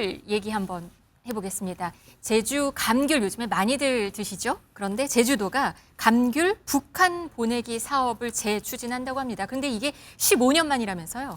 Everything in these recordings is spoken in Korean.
감귤 얘기 한번 해보겠습니다. 제주 감귤 요즘에 많이들 드시죠? 그런데 제주도가 감귤 북한 보내기 사업을 재추진한다고 합니다. 그런데 이게 15년 만이라면서요?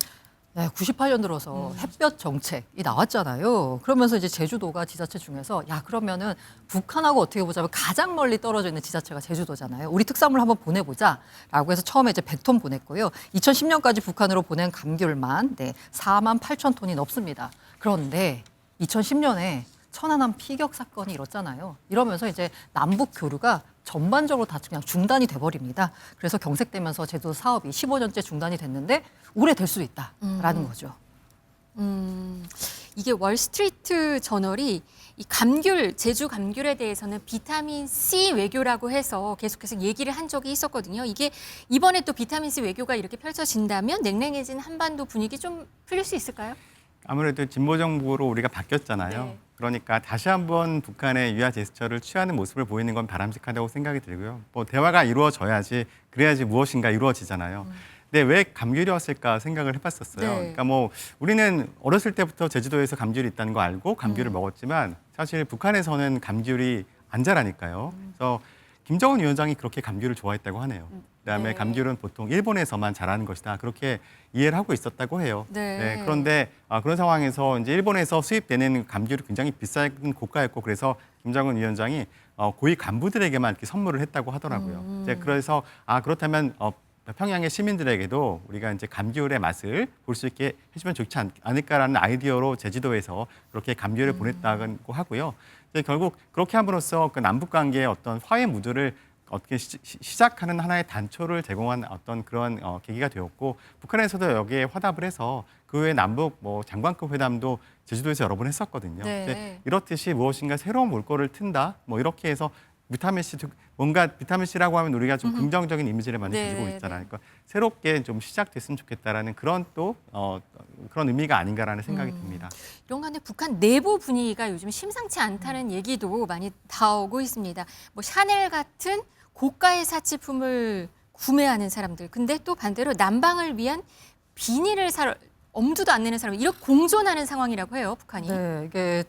네, 98년 들어서 햇볕 정책이 나왔잖아요. 그러면서 이제 제주도가 지자체 중에서 야 그러면은 북한하고 어떻게 보자면 가장 멀리 떨어져 있는 지자체가 제주도잖아요. 우리 특산물 한번 보내보자라고 해서 처음에 이제 100톤 보냈고요. 2010년까지 북한으로 보낸 감귤만 4만 8천 톤이 넘습니다. 그런데 2010년에 천안함 피격 사건이 일었잖아요. 이러면서 이제 남북 교류가 전반적으로 다 그냥 중단이 돼버립니다. 그래서 경색되면서 제주도 사업이 15년째 중단이 됐는데 올해 될 수도 있다라는 거죠. 이게 월스트리트 저널이 이 감귤, 제주 감귤에 대해서는 비타민 C 외교라고 해서 계속해서 얘기를 한 적이 있었거든요. 이게 이번에 또 비타민 C 외교가 이렇게 펼쳐진다면 냉랭해진 한반도 분위기 좀 풀릴 수 있을까요? 아무래도 진보 정부로 우리가 바뀌었잖아요. 네. 그러니까 다시 한번 북한의 유화 제스처를 취하는 모습을 보이는 건 바람직하다고 생각이 들고요. 뭐 대화가 이루어져야지 그래야지 무엇인가 이루어지잖아요. 근데 왜 감귤이었을까 생각을 해봤었어요. 네. 그러니까 뭐 우리는 어렸을 때부터 제주도에서 감귤이 있다는 거 알고 감귤을 먹었지만 사실 북한에서는 감귤이 안 자라니까요. 그래서 김정은 위원장이 그렇게 감귤을 좋아했다고 하네요. 그다음에 네. 감귤은 보통 일본에서만 자라는 것이다. 그렇게 이해를 하고 있었다고 해요. 네. 그런데 그런 상황에서 이제 일본에서 수입되는 감귤이 굉장히 비싼 고가였고 그래서 김정은 위원장이 고위 간부들에게만 이렇게 선물을 했다고 하더라고요. 이제 그래서 그렇다면 평양의 시민들에게도 우리가 이제 감귤의 맛을 볼 수 있게 해주면 좋지 않을까라는 아이디어로 제주도에서 그렇게 감귤을 보냈다고 하고요. 이제 결국 그렇게 함으로써 그 남북 관계의 어떤 화해 무드를 어떻게 시작하는 하나의 단초를 제공한 어떤 그런 계기가 되었고 북한에서도 여기에 화답을 해서 그 외에 남북 장관급 회담도 제주도에서 여러 번 했었거든요. 네. 근데 이렇듯이 무엇인가 새로운 물꼬를 튼다 이렇게 해서 비타민 C 뭔가 비타민 C라고 하면 우리가 좀 긍정적인 이미지를 많이 네, 가지고 있잖아요. 그러니까 새롭게 좀 시작됐으면 좋겠다라는 그런 또 그런 의미가 아닌가라는 생각이 듭니다. 이런 가운데 북한 내부 분위기가 요즘 심상치 않다는 얘기도 많이 나오고 있습니다. 뭐 샤넬 같은 고가의 사치품을 구매하는 사람들, 근데 또 반대로 난방을 위한 비닐을 엄두도 안 내는 사람, 이렇게 공존하는 상황이라고 해요, 북한이. 네, 이게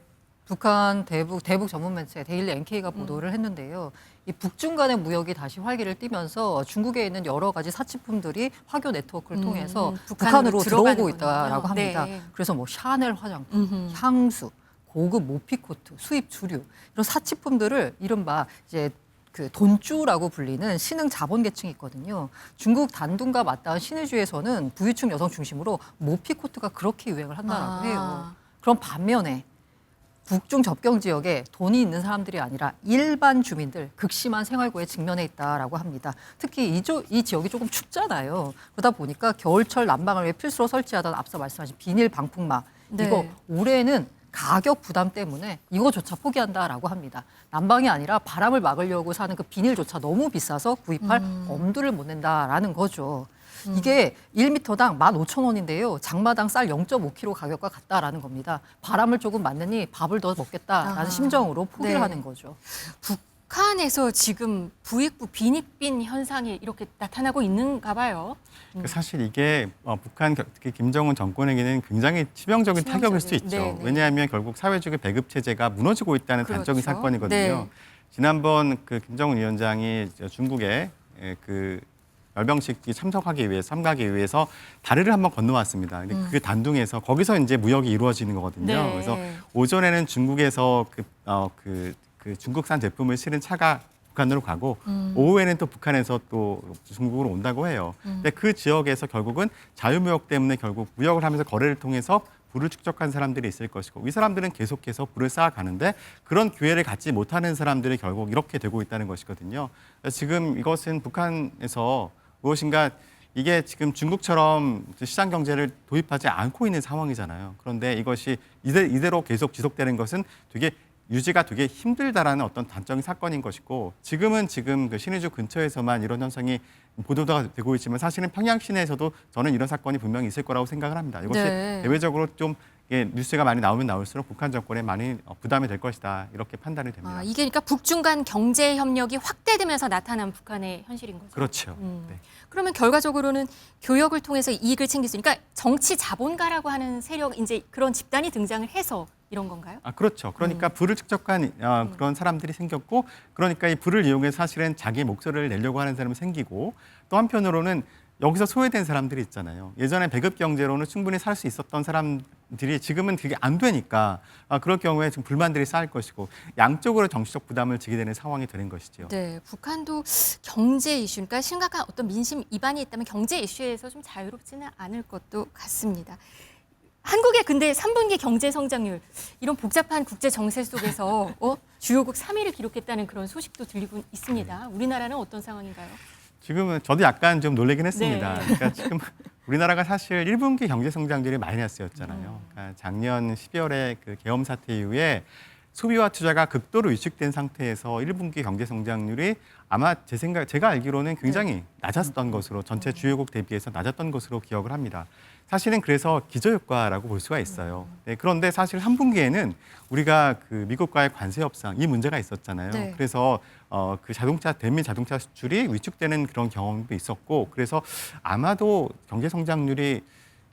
북한 대북 전문 매체 데일리 NK가 보도를 했는데요. 이 북중 간의 무역이 다시 활기를 띠면서 중국에 있는 여러 가지 사치품들이 화교 네트워크를 통해서 북한으로 들어오고 있다라고 합니다. 네. 그래서 뭐 샤넬 화장품, 향수, 고급 모피코트, 수입 주류 이런 사치품들을 이른바 이제 그 돈주라고 불리는 신흥 자본 계층이 있거든요. 중국 단둥과 맞닿은 신의주에서는 부유층 여성 중심으로 모피코트가 그렇게 유행을 한다라고 해요. 그럼 반면에 북중 접경 지역에 돈이 있는 사람들이 아니라 일반 주민들 극심한 생활고에 직면해 있다라고 합니다. 특히 이 지역이 조금 춥잖아요. 그러다 보니까 겨울철 난방을 위해 필수로 설치하던 앞서 말씀하신 비닐 방풍막 네. 이거 올해는 가격 부담 때문에 이거조차 포기한다라고 합니다. 난방이 아니라 바람을 막으려고 사는 그 비닐조차 너무 비싸서 구입할 엄두를 못 낸다라는 거죠. 이게 1m당 15,000원인데요. 장마당 쌀 0.5kg 가격과 같다라는 겁니다. 바람을 조금 맞느니 밥을 더 먹겠다라는 심정으로 포기를 네. 하는 거죠. 북한에서 지금 부익부 빈익빈 현상이 이렇게 나타나고 있는가 봐요. 사실 이게 북한 특히 김정은 정권에게는 굉장히 치명적인 타격일 수 있죠. 네네. 왜냐하면 결국 사회주의 배급 체제가 무너지고 있다는 그렇죠. 단적인 사건이거든요. 네. 지난번 그 김정은 위원장이 중국에 그 열병식에 참가하기 위해서 다리를 한번 건너왔습니다. 근데 그 단둥에서 거기서 이제 무역이 이루어지는 거거든요. 네. 그래서 오전에는 중국에서 그 중국산 제품을 실은 차가 북한으로 가고 오후에는 또 북한에서 또 중국으로 온다고 해요. 근데 그 지역에서 결국은 자유무역 때문에 결국 무역을 하면서 거래를 통해서 부를 축적한 사람들이 있을 것이고 이 사람들은 계속해서 부를 쌓아가는데 그런 기회를 갖지 못하는 사람들이 결국 이렇게 되고 있다는 것이거든요. 지금 이것은 북한에서 무엇인가 이게 지금 중국처럼 시장 경제를 도입하지 않고 있는 상황이잖아요. 그런데 이것이 이대로 계속 지속되는 것은 유지가 되게 힘들다라는 어떤 단적인 사건인 것이고 지금 그 신의주 근처에서만 이런 현상이 보도가 되고 있지만 사실은 평양 시내에서도 저는 이런 사건이 분명히 있을 거라고 생각을 합니다. 이것이 네. 대외적으로 좀 뉴스가 많이 나오면 나올수록 북한 정권에 많이 부담이 될 것이다 이렇게 판단이 됩니다. 이게 그러니까 북중 간 경제 협력이 확대되면서 나타난 북한의 현실인 거죠. 그렇죠. 네. 그러면 결과적으로는 교역을 통해서 이익을 챙길 수 있으니까 정치 자본가라고 하는 세력 이제 그런 집단이 등장을 해서 이런 건가요? 아, 그렇죠. 그러니까 부를 축적한 그런 사람들이 생겼고, 그러니까 이 부를 이용해서 사실은 자기 목소리를 내려고 하는 사람이 생기고, 또 한편으로는 여기서 소외된 사람들이 있잖아요. 예전에 배급 경제로는 충분히 살 수 있었던 사람들이 지금은 그게 안 되니까 그럴 경우에 지금 불만들이 쌓일 것이고, 양쪽으로 정치적 부담을 지게 되는 상황이 되는 것이죠. 네, 북한도 경제 이슈, 그러니까 심각한 어떤 민심 이반이 있다면 경제 이슈에서 좀 자유롭지는 않을 것도 같습니다. 한국의 근데 3분기 경제 성장률 이런 복잡한 국제 정세 속에서 주요국 3위를 기록했다는 그런 소식도 들리고 있습니다. 우리나라는 어떤 상황인가요? 지금은 저도 약간 좀 놀라긴 했습니다. 네. 그러니까 지금 우리나라가 사실 1분기 경제 성장률이 마이너스였잖아요. 그러니까 작년 12월에 그 계엄 사태 이후에 소비와 투자가 극도로 위축된 상태에서 1분기 경제 성장률이 아마 제가 알기로는 굉장히 낮았던 것으로, 전체 주요국 대비해서 낮았던 것으로 기억을 합니다. 사실은 그래서 기저효과라고 볼 수가 있어요. 네, 그런데 사실 3분기에는 우리가 그 미국과의 관세 협상 이 문제가 있었잖아요. 네. 그래서 그 대미 자동차 수출이 위축되는 그런 경험도 있었고, 그래서 아마도 경제 성장률이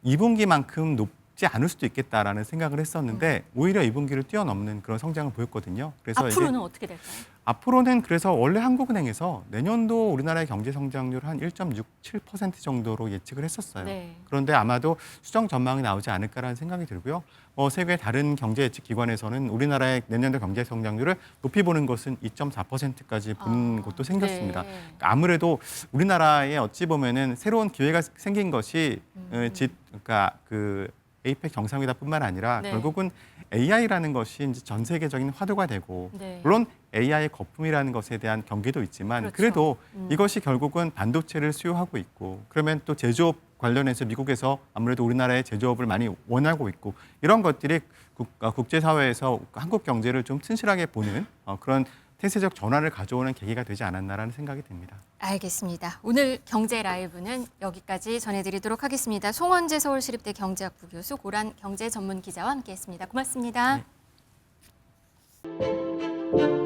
2분기만큼 높지 않을 수도 있겠다라는 생각을 했었는데 오히려 2분기를 뛰어넘는 그런 성장을 보였거든요. 그래서 앞으로는 이게 어떻게 될까요? 앞으로는 그래서 원래 한국은행에서 내년도 우리나라의 경제 성장률 한 1.67% 정도로 예측을 했었어요. 네. 그런데 아마도 수정 전망이 나오지 않을까라는 생각이 들고요. 세계 다른 경제 예측 기관에서는 우리나라의 내년도 경제 성장률을 높이 보는 것은 2.4%까지 본 곳도 생겼습니다. 네. 그러니까 아무래도 우리나라에 어찌 보면은 새로운 기회가 생긴 것이 그러니까 그 에이펙 정상회담뿐만 아니라 네. 결국은 AI라는 것이 이제 전 세계적인 화두가 되고, 네. 물론 AI의 거품이라는 것에 대한 경계도 있지만 그렇죠. 그래도 이것이 결국은 반도체를 수요하고 있고, 그러면 또 제조업 관련해서 미국에서 아무래도 우리나라의 제조업을 많이 원하고 있고, 이런 것들이 국제사회에서 한국 경제를 좀 튼실하게 보는 그런 태세적 전환을 가져오는 계기가 되지 않았나라는 생각이 듭니다. 알겠습니다. 오늘 경제 라이브는 여기까지 전해드리도록 하겠습니다. 송원재 서울시립대 경제학부 교수, 고란 경제전문기자와 함께했습니다. 고맙습니다. 네.